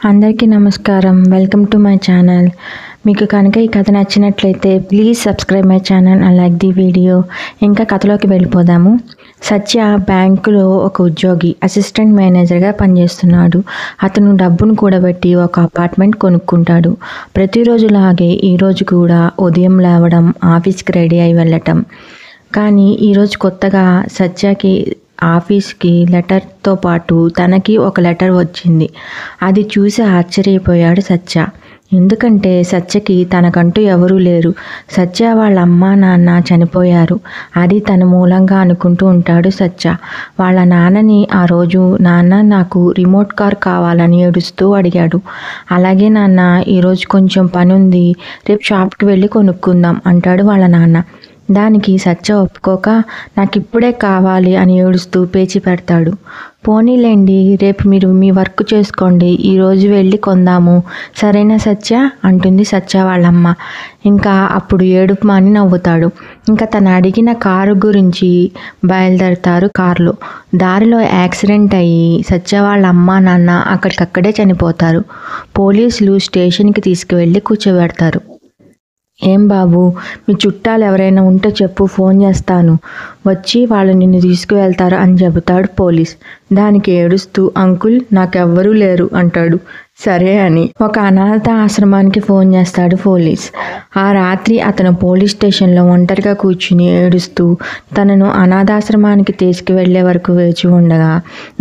అందరికీ నమస్కారం. Welcome to my channel. మీకు కనుక ఈ కథ నచ్చినట్లయితే please subscribe my channel and like the video. ఇంకా కథలోకి వెళ్ళిపోదాము. సత్య బ్యాంకులో ఒక ఉద్యోగి, అసిస్టెంట్ మేనేజర్గా పనిచేస్తున్నాడు. అతను డబ్బును కూడబెట్టి ఒక అపార్ట్మెంట్ కొనుక్కుంటాడు. ప్రతిరోజులాగే ఈరోజు కూడా ఉదయం లేవడం, ఆఫీస్కి రెడీ అయి వెళ్ళటం. కానీ ఈరోజు కొత్తగా సత్యకి ఆఫీస్కి లెటర్తో పాటు తనకి ఒక లెటర్ వచ్చింది. అది చూసి ఆశ్చర్యపోయాడు సత్య. ఎందుకంటే సత్యకి తనకంటూ ఎవరూ లేరు. సత్య వాళ్ళ అమ్మ నాన్న చనిపోయారు. అది తన మూలంగా అనుకుంటూ ఉంటాడు సత్య. వాళ్ళ నాన్నని ఆ రోజు, నాన్న నాకు రిమోట్ కార్ కావాలని ఏడుస్తూ అడిగాడు. అలాగే నాన్న, ఈరోజు కొంచెం పని ఉంది, రేపు షాప్కి వెళ్ళి కొనుక్కుందాం అంటాడు వాళ్ళ నాన్న. దానికి సత్య ఒప్పుకోక నాకు ఇప్పుడే కావాలి అని ఏడుస్తూ పేచి పెడతాడు. పోనీలేండి, రేపు మీరు మీ వర్క్ చేసుకోండి, ఈరోజు వెళ్ళి కొందాము, సరేనా సత్య అంటుంది సత్య వాళ్ళమ్మ. ఇంకా అప్పుడు ఏడుపు మాని నవ్వుతాడు. ఇంకా తను అడిగిన కారు గురించి బయలుదేరతారు కారులో. దారిలో యాక్సిడెంట్ అయ్యి సత్య వాళ్ళ అమ్మ నాన్న అక్కడికక్కడే చనిపోతారు. పోలీసులు స్టేషన్కి తీసుకువెళ్ళి కూర్చోబెడతారు. ఏం బాబు, మీ చుట్టాలు ఎవరైనా ఉంటే చెప్పు, ఫోన్ చేస్తాను, వచ్చి వాళ్ళు నిన్ను తీసుకువెళ్తారు అని చెబుతాడు పోలీస్. దానికి ఏడుస్తూ అంకుల్ నాకెవ్వరూ లేరు అంటాడు. సరే అని ఒక అనాథ ఆశ్రమానికి ఫోన్ చేస్తాడు పోలీస్. ఆ రాత్రి అతను పోలీస్ స్టేషన్లో ఒంటరిగా కూర్చుని ఏడుస్తూ తనను అనాథాశ్రమానికి తీసుకువెళ్లే వరకు వేచి ఉండగా,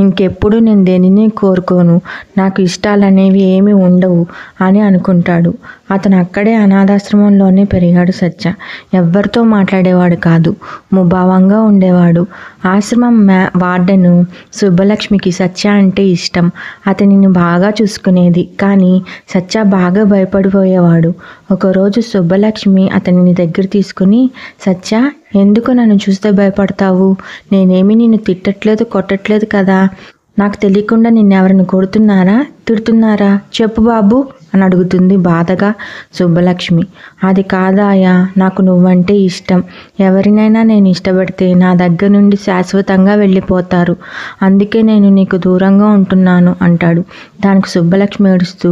ఇంకెప్పుడు నేను దేనిని కోరుకోను, నాకు ఇష్టాలనేవి ఏమీ ఉండవు అని అనుకుంటాడు. అతను అక్కడే అనాథాశ్రమంలోనే పెరిగాడు సత్య. ఎవ్వరితో మాట్లాడేవాడు కాదు, ముభావంగా ఉండేవాడు. ఆశ్రమం వార్డెను సుబ్బలక్ష్మికి సత్య అంటే ఇష్టం. అతనిని బాగా చూసుకునేది. కానీ సత్య బాగా భయపడిపోయేవాడు. ఒకరోజు సుబ్బలక్ష్మి అతనిని దగ్గర తీసుకుని, సత్య ఎందుకు నన్ను చూస్తే భయపడతావు? నేనేమి నిన్ను తిట్టట్లేదు, కొట్టట్లేదు కదా. నాకు తెలియకుండా నిన్నెవరిని కొడుతున్నారా, తిడుతున్నారా? చెప్పు బాబు అని అడుగుతుంది బాధగా సుబ్బలక్ష్మి. అది కాదాయా, నాకు నువ్వంటే ఇష్టం. ఎవరినైనా నేను ఇష్టపడితే నా దగ్గర నుండి శాశ్వతంగా వెళ్ళిపోతారు. అందుకే నేను నీకు దూరంగా ఉంటున్నాను అంటాడు. దానికి సుబ్బలక్ష్మి ఏడుస్తూ,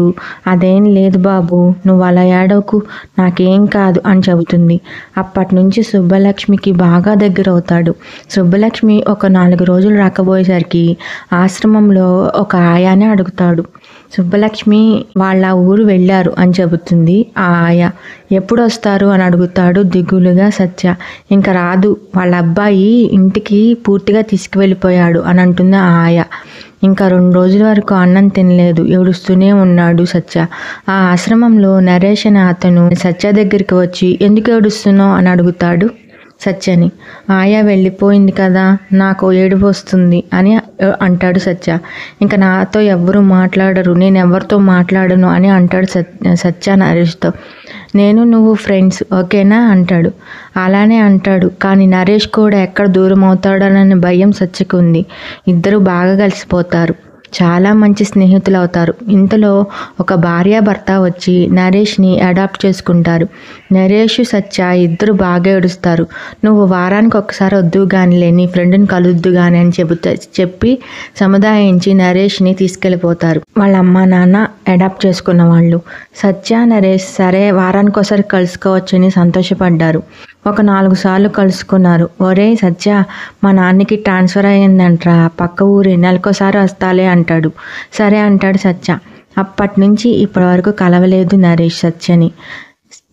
అదేం లేదు బాబు, నువ్వు అలా ఏడవకు, నాకేం కాదు అని చెబుతుంది. అప్పటి నుంచి సుబ్బలక్ష్మికి బాగా దగ్గర అవుతాడు. సుబ్బలక్ష్మి ఒక 4 రోజులు రాకపోయేసరికి ఆశ్రమంలో ఒక ఆయానే అడుగుతాడు. సుబ్బలక్ష్మి వాళ్ళ ఊరు వెళ్ళారు అని చెబుతుంది ఆ ఆయ. ఎప్పుడు వస్తారు అని అడుగుతాడు దిగులుగా సత్య. ఇంకా రాదు, వాళ్ళ అబ్బాయి ఇంటికి పూర్తిగా తీసుకువెళ్ళిపోయాడు అని అంటుంది ఆ ఆయ. ఇంకా 2 రోజుల వరకు అన్నం తినలేదు, ఏడుస్తూనే ఉన్నాడు సత్య. ఆ ఆశ్రమంలో నరేష్ అనే అతను సత్య దగ్గరికి వచ్చి, ఎందుకు ఏడుస్తున్నావు అని అడుగుతాడు సత్యని. ఆయా వెళ్ళిపోయింది కదా, నాకు ఏడుపు వస్తుంది అని అంటాడు సత్య. ఇంకా నాతో ఎవ్వరూ మాట్లాడరు, నేను ఎవరితో మాట్లాడను అని అంటాడు సత్య నరేష్తో. నేను నువ్వు ఫ్రెండ్స్ ఓకేనా అంటాడు. అలానే అంటాడు. కానీ నరేష్ కూడా ఎక్కడ దూరం అవుతాడోనని భయం సత్యకు ఉంది. ఇద్దరు బాగా కలిసిపోతారు, చాలా మంచి స్నేహితులు అవుతారు. ఇంతలో ఒక భార్యాభర్త వచ్చి నరేష్ని అడాప్ట్ చేసుకుంటారు. నరేష్ సత్య ఇద్దరు బాగా ఏడుస్తారు. నువ్వు వారానికి ఒకసారి వద్దు కానిలే, నీ ఫ్రెండ్ని కలుద్దు కానీ అని చెప్పి సముదాయించి నరేష్ని తీసుకెళ్ళిపోతారు వాళ్ళ అమ్మ నాన్న అడాప్ట్ చేసుకున్న వాళ్ళు. సత్య నరేష్ సరే వారానికి ఒకసారి కలుసుకోవచ్చని సంతోషపడ్డారు. ఒక 4 సార్లు కలుసుకున్నారు. ఒరే సత్య, మా నాన్నకి ట్రాన్స్ఫర్ అయ్యిందంట్రా, పక్క ఊరి, నెలకోసారి వస్తాలే అంటాడు. సరే అంటాడు సత్య. అప్పటి నుంచి ఇప్పటి వరకు కలవలేదు నరేష్ సత్యని.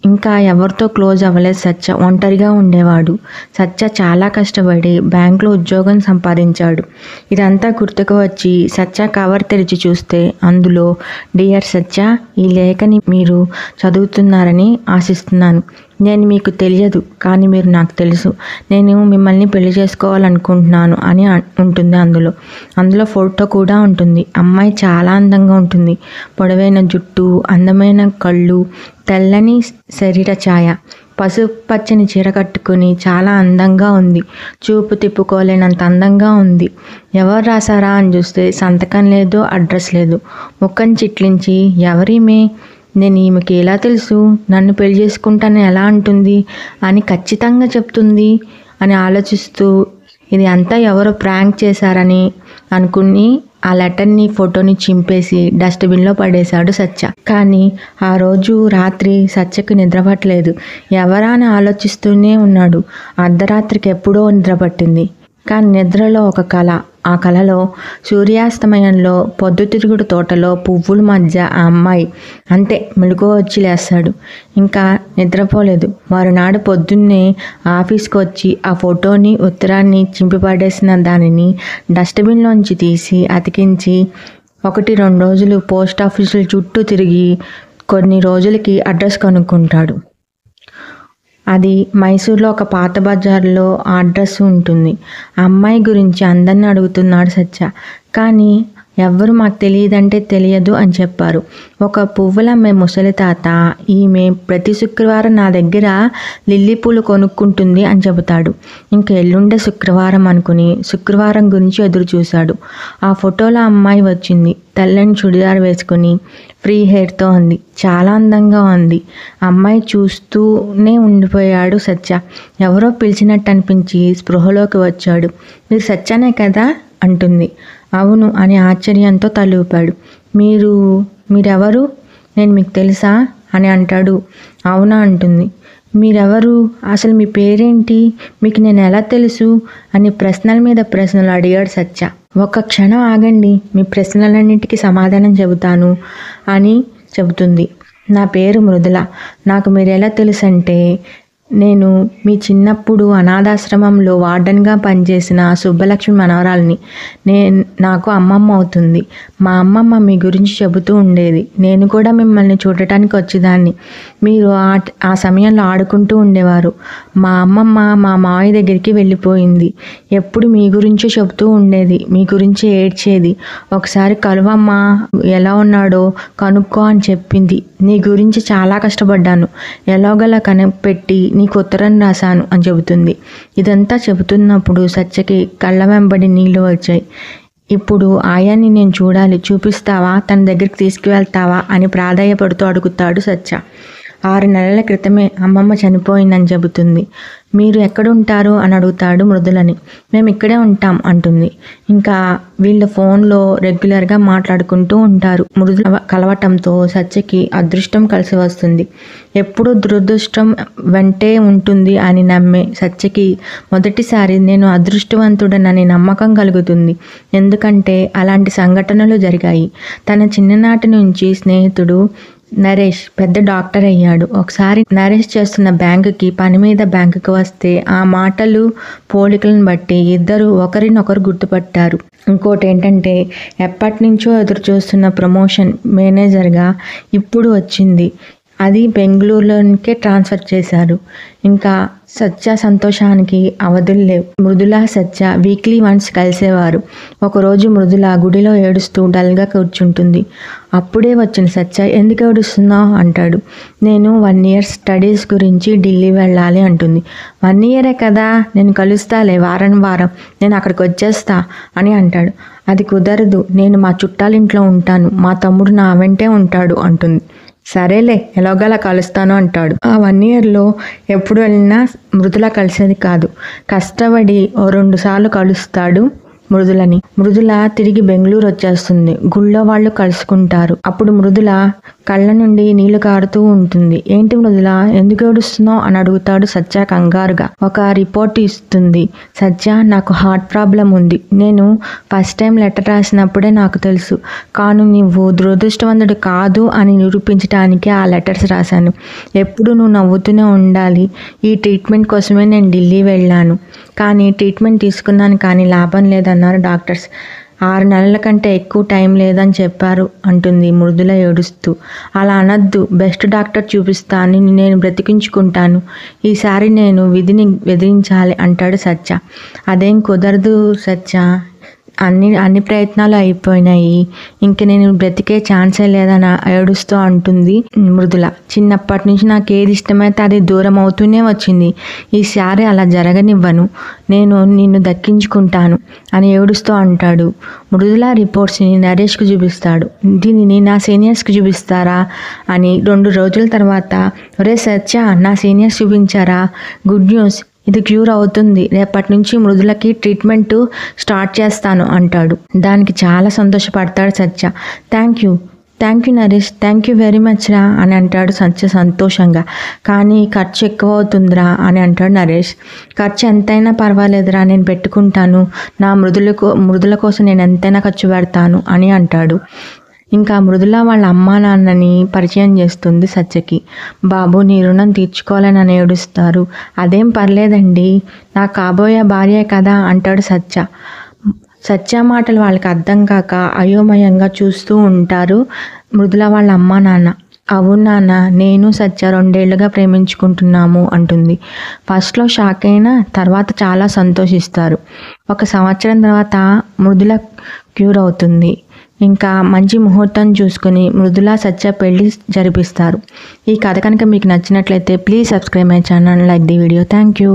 ఇంకా ఎవరితో క్లోజ్ అవ్వలేదు సత్య, ఒంటరిగా ఉండేవాడు. సత్య చాలా కష్టపడి బ్యాంకులో ఉద్యోగం సంపాదించాడు. ఇదంతా గుర్తుకు వచ్చి సత్య కవర్ తెరిచి చూస్తే అందులో, డియర్ సత్య, ఈ లేఖని మీరు చదువుతున్నారని ఆశిస్తున్నాను. నేను మీకు తెలియదు కానీ మీరు నాకు తెలుసు. నేను మిమ్మల్ని పెళ్లి చేసుకోవాలనుకుంటున్నాను అని ఉంటుంది అందులో ఫోటో కూడా ఉంటుంది. అమ్మాయి చాలా అందంగా ఉంటుంది. పొడవైన జుట్టు, అందమైన కళ్ళు, తెల్లని శరీర ఛాయ, పసుపచ్చని చీర కట్టుకుని చాలా అందంగా ఉంది. చూపు తిప్పుకోలేనంత అందంగా ఉంది. ఎవరు రాశారా అని చూస్తే సంతకం లేదు, అడ్రస్ లేదు. ముఖం చిట్లించి, ఎవరిమే, నేను ఈమెకి ఎలా తెలుసు, నన్ను పెళ్లి చేసుకుంటానని ఎలా అంటుంది అని ఖచ్చితంగా చెప్తుంది అని ఆలోచిస్తూ ఇది అంతా ఎవరో ప్రాంక్ చేశారని అనుకుని ఆ లెటర్ని ఫోటోని చింపేసి డస్ట్బిన్లో పడేశాడు సత్య. కానీ ఆ రోజు రాత్రి సత్యకు నిద్ర పట్టలేదు. ఎవరా అని ఆలోచిస్తూనే ఉన్నాడు. అర్ధరాత్రికి ఎప్పుడో నిద్ర పట్టింది. కానీ నిద్రలో ఒక కళ. ఆ కళలో సూర్యాస్తమయంలో పొద్దుతిరుగుడు తోటలో పువ్వుల మధ్య ఆ అమ్మాయి. అంతే, మెలకువ వచ్చి లేస్తాడు. ఇంకా నిద్రపోలేదు. మరునాడు పొద్దున్నే ఆఫీస్కి వచ్చి ఆ ఫోటోని ఉత్తరాన్ని చింపిపడేసిన దానిని డస్ట్బిన్లోంచి తీసి అతికించి 1-2 రోజులు పోస్ట్ ఆఫీసుల చుట్టూ తిరిగి కొన్ని రోజులకి అడ్రస్ కనుక్కుంటాడు. అది మైసూర్లో ఒక పాత బజార్లో ఆ అడ్రస్ ఉంటుంది. ఆ అమ్మాయి గురించి అందరిని అడుగుతున్నాడు సత్య. కానీ ఎవ్వరు మాకు తెలియదంటే తెలియదు అని చెప్పారు. ఒక పువ్వులమ్మే ముసలి తాత, ఈమె ప్రతి శుక్రవారం నా దగ్గర లిల్లీ పూలు కొనుక్కుంటుంది అని చెబుతాడు. ఇంక ఎల్లుండే శుక్రవారం అనుకుని శుక్రవారం గురించి ఎదురు చూశాడు. ఆ ఫోటోలో అమ్మాయి వచ్చింది. తెల్లని చుడిదార్ వేసుకుని ఫ్రీ హెయిర్తో ఉంది. చాలా అందంగా ఉంది. అమ్మాయి చూస్తూనే ఉండిపోయాడు సత్య. ఎవరో పిలిచినట్టు అనిపించి స్పృహలోకి వచ్చాడు. మీరు సత్యనే కదా అంటుంది. అవును అని ఆశ్చర్యంతో తలూపాడు. మీరెవరు? నేను మీకు తెలుసా అని అంటాడు. అవునా అంటుంది. మీరెవరు? అసలు మీ పేరేంటి? మీకు నేను ఎలా తెలుసు అని ప్రశ్నల మీద ప్రశ్నలు అడిగాడు సత్య. ఒక క్షణం ఆగండి, మీ ప్రశ్నలన్నింటికీ సమాధానం చెబుతాను అని చెబుతుంది. నా పేరు మృదుల. నాకు మీరు ఎలా తెలుసు అంటే, నేను మీ చిన్నప్పుడు అనాథాశ్రమంలో వార్డెన్గా పనిచేసిన సుబ్బలక్ష్మి మనవరాల్ని. నాకు అమ్మమ్మ అవుతుంది. మా అమ్మమ్మ మీ గురించి చెబుతూ ఉండేది. నేను కూడా మిమ్మల్ని చూడటానికి వచ్చేదాన్ని. మీరు ఆ సమయంలో ఆడుకుంటూ ఉండేవారు. మా అమ్మమ్మ మా మావయ్య దగ్గరికి వెళ్ళిపోయింది. ఎప్పుడు మీ గురించే చెబుతూ ఉండేది, మీ గురించి ఏడ్చేది. ఒకసారి కలువమ్మ ఎలా ఉన్నాడో కనుక్కో అని చెప్పింది. నీ గురించి చాలా కష్టపడ్డాను, ఎలాగోలా కనిపెట్టి నీకు ఉత్తరం రాశాను అని చెబుతుంది. ఇదంతా చెబుతున్నప్పుడు సత్యకి కళ్ళ వెంబడి నీళ్లు వచ్చాయి. ఇప్పుడు ఆయాన్ని నేను చూడాలి, చూపిస్తావా, తన దగ్గరికి తీసుకువెళ్తావా అని ప్రాధాయపడుతూ అడుగుతాడు సత్య. 6 నెలల క్రితమే అమ్మమ్మ చనిపోయిందని చెబుతుంది. మీరు ఎక్కడుంటారు అని అడుగుతాడు మృదులని. మేము ఇక్కడే ఉంటాం అంటుంది. ఇంకా వీళ్ళ ఫోన్లో రెగ్యులర్గా మాట్లాడుకుంటూ ఉంటారు. మృదుల కలవటంతో సత్యకి అదృష్టం కలిసి వస్తుంది. ఎప్పుడూ దురదృష్టం వెంటే ఉంటుంది అని నమ్మే సత్యకి మొదటిసారి నేను అదృష్టవంతుడనని నమ్మకం కలుగుతుంది. ఎందుకంటే అలాంటి సంఘటనలు జరిగాయి. తన చిన్ననాటి నుంచి స్నేహితుడు నరేష్ పెద్ద డాక్టర్ అయ్యాడు. ఒకసారి నరేష్ చేస్తున్న బ్యాంకుకి పని మీద బ్యాంకుకి వస్తే ఆ మాటలు పోలికలను బట్టి ఇద్దరు ఒకరినొకరు గుర్తుపట్టారు. ఇంకోటి ఏంటంటే, ఎప్పటి నుంచో ఎదురు చూస్తున్న ప్రమోషన్ మేనేజర్గా ఇప్పుడు వచ్చింది. అది బెంగళూరులోనికే ట్రాన్స్ఫర్ చేశారు. ఇంకా సత్య సంతోషానికి అవధులు లేవు. మృదుల సత్య వీక్లీ వన్స్ కలిసేవారు. ఒకరోజు మృదుల గుడిలో ఏడుస్తూ డల్గా కూర్చుంటుంది. అప్పుడే వచ్చిన సత్య, ఎందుకు ఏడుస్తున్నావు అంటాడు. నేను 1 year స్టడీస్ గురించి ఢిల్లీ వెళ్ళాలి అంటుంది. 1 year కదా, నేను కలుస్తాలే వారం నేను అక్కడికి వచ్చేస్తా అని అంటాడు. అది కుదరదు, నేను మా చుట్టాలింట్లో ఉంటాను, మా తమ్ముడు నా వెంటే ఉంటాడు అంటుంది. సరేలే, ఎలాగోలా కలుస్తాను అంటాడు. ఆ 1 yearలో ఎప్పుడు వెళ్ళినా మృదుల కలిసేది కాదు. కష్టపడి 2 సార్లు కలుస్తాడు మృదులని. మృదుల తిరిగి బెంగళూరు వచ్చేస్తుంది. గుళ్ళో వాళ్ళు కలుసుకుంటారు. అప్పుడు మృదుల కళ్ళ నుండి నీళ్లు కారుతూ ఉంటుంది. ఏంటి మృదుల, ఎందుకు ఏడుస్తున్నావు అని అడుగుతాడు సత్య కంగారుగా. ఒక రిపోర్ట్ ఇస్తుంది. సత్య, నాకు హార్ట్ ప్రాబ్లం ఉంది. నేను ఫస్ట్ టైం లెటర్ రాసినప్పుడే నాకు తెలుసు. కాను నువ్వు దురదృష్టవంతుడు కాదు అని నిరూపించడానికి ఆ లెటర్స్ రాశాను. ఎప్పుడు నువ్వు నవ్వుతూనే ఉండాలి. ఈ ట్రీట్మెంట్ కోసమే నేను ఢిల్లీ వెళ్ళాను. కానీ ట్రీట్మెంట్ తీసుకున్నాను, కానీ లాభం లేదన్నారు డాక్టర్స్. 6 నెలల కంటే ఎక్కువ టైం లేదని చెప్పారు అంటుంది మృదుల ఏడుస్తూ. అలా అనద్దు, బెస్ట్ డాక్టర్ చూపిస్తాను, నేను బ్రతికించుకుంటాను. ఈసారి నేను విధిని ఎదిరించాలి అంటాడు సత్య. అదేం కుదరదు సత్య, అన్ని ప్రయత్నాలు అయిపోయినాయి, ఇంక నేను బ్రతికే ఛాన్సే లేదని ఏడుస్తూ అంటుంది మృదుల. చిన్నప్పటి నుంచి నాకు ఏది ఇష్టమైతే అది దూరం అవుతూనే వచ్చింది. ఈసారి అలా జరగనివ్వను, నేను నిన్ను దక్కించుకుంటాను అని ఏడుస్తూ అంటాడు. మృదుల రిపోర్ట్స్ని నరేష్కి చూపిస్తాడు. దీనిని నా సీనియర్స్కి చూపిస్తారా అని. 2 రోజుల తర్వాత, ఒరే సత్య, నా సీనియర్స్ చూపించారా, గుడ్ న్యూస్, ఇది క్యూర్ అవుతుంది, రేపటి నుంచి మృదులకి ట్రీట్మెంట్ స్టార్ట్ చేస్తాను అంటాడు. దానికి చాలా సంతోషపడతాడు Satya. Thank you Naresh, thank you very much రా అని అంటాడు సత్య సంతోషంగా. కానీ ఖర్చు ఎక్కువ అవుతుందిరా అని అంటాడు నరేష్. ఖర్చు ఎంతైనా పర్వాలేదురా, నేను పెట్టుకుంటాను, నా మృదుల కోసం నేను ఎంతైనా ఖర్చు పెడతాను అని అంటాడు. ఇంకా మృదుల వాళ్ళ అమ్మా నాన్నని పరిచయం చేస్తుంది సత్యకి. బాబు నీ రుణం తీర్చుకోవాలని అని ఏడుస్తారు. అదేం పర్లేదండి, నా కాబోయే భార్యే కదా అంటాడు సత్య. సత్య మాటలు వాళ్ళకి అర్థం కాక అయోమయంగా చూస్తూ ఉంటారు మృదుల వాళ్ళ అమ్మా నాన్న. అవును నాన్న, నేను సత్య 2 ఏళ్లుగా ప్రేమించుకుంటున్నాము అంటుంది. ఫస్ట్లో షాక్ అయినా తర్వాత చాలా సంతోషిస్తారు. 1 సంవత్సరం తర్వాత మృదుల క్యూర్ అవుతుంది. ఇంకా మంచి ముహూర్తం చూసుకుని మృదుల సత్య పెళ్లి జరిపిస్తారు. ఈ కథ కనుక మీకు నచ్చినట్లయితే please subscribe my channel, like the video. Thank you.